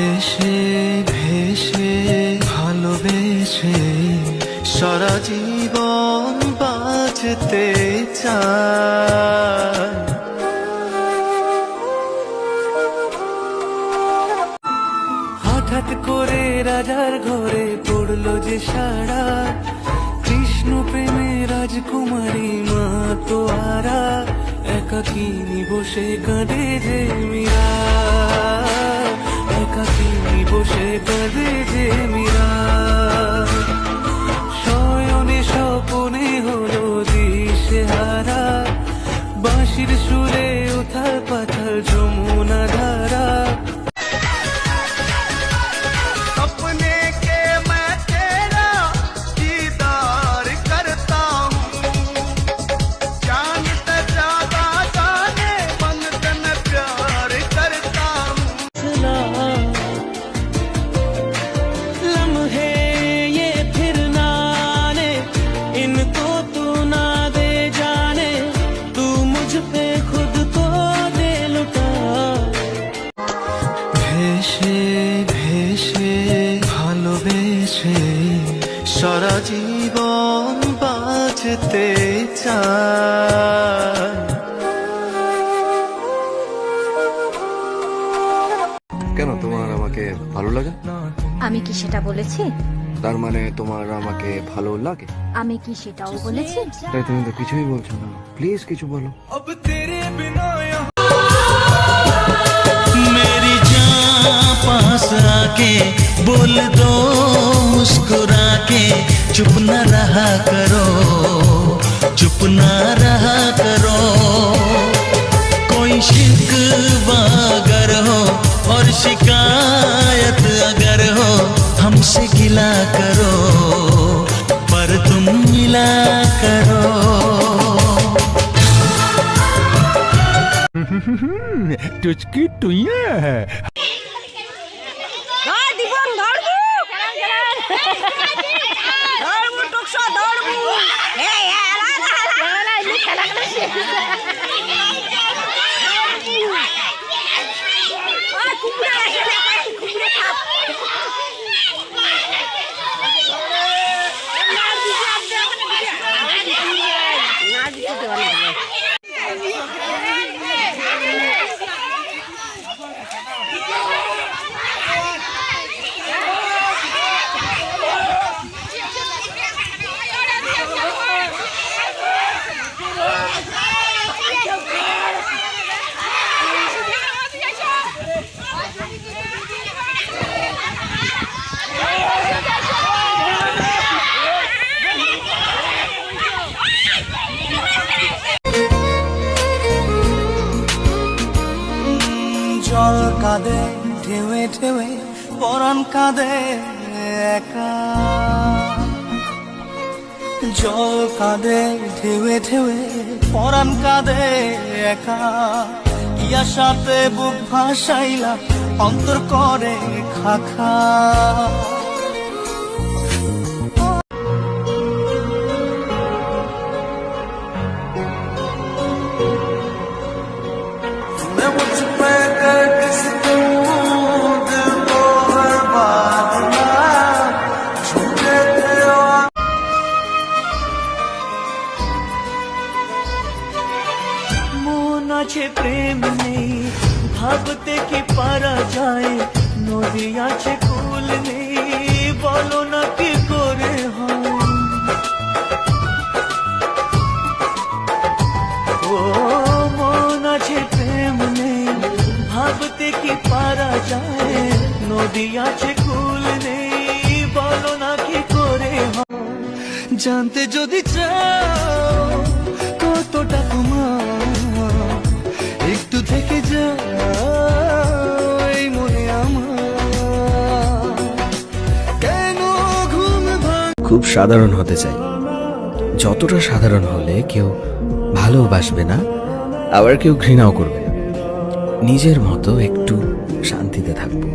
ভেসে ভেসে ভালোবেসে সারা জীবন বাঁচতে চাই। হঠাৎ করে রাজার ঘরে পড়লো যে সারা, কৃষ্ণ প্রেমে রাজকুমারী মা তো আরা, একাকিনী বসে কাঁদে যে মীরা, একাকিনী বসে কাঁদে যে মীরা। শয়নে স্বপনে হলো দিশেহারা, বাঁশির সুরে উথাল পাথাল যমুনা ধারা। ভেসে ভেসে ভালোবেসে সারা জীবন বাঁচতে চাই। কেন তোমার আমাকে ভালো লাগে? আমি কি সেটা বলেছি? তার মানে তোমার আমাকে ভালো লাগে? আমি কি সেটাও বলেছি? তাই তুমি তো কিছুই বলছো না, প্লিজ কিছু বলো। मेरी जान पास आके बोल दो मुस्कुरा के, चुप न रहा करो, चुप न रहा करो। कोई शिकवा अगर हो और शिकायत अगर हो, हमसे गिला करो पर तुम मिला करो। टुचकी टुइया है। জল কাঁদে ঢেউে ঢেউে, পরাণ কাঁদে একা। জল কাঁদে ঢেউে ঢেউে, পরাণ কাঁদে একা। ইয়ার সাথে বুক ভাসাইলা, অন্তর করে খাখা। আছে প্রেম নেই, ভাবতে কি পারা যায়, নদী আছে কুল নেই, বলো না কি করে হয়। ও মন আছে প্রেম নেই, ভাবতে কি পারা যায়, নদী আছে কুল নেই, বলো না কি করে হয়। জানতে যদি চাও কতটা তোমার, একটু থেকে যাই মনে আমার, কেন ঘুম ভাঙ। খুব সাধারণ হতে চাই, যতটা সাধারণ হলে কেউ ভালোবাসবে না, আবার কেউ ঘৃণাও করবে না। নিজের মতো একটু শান্তিতে থাকবো।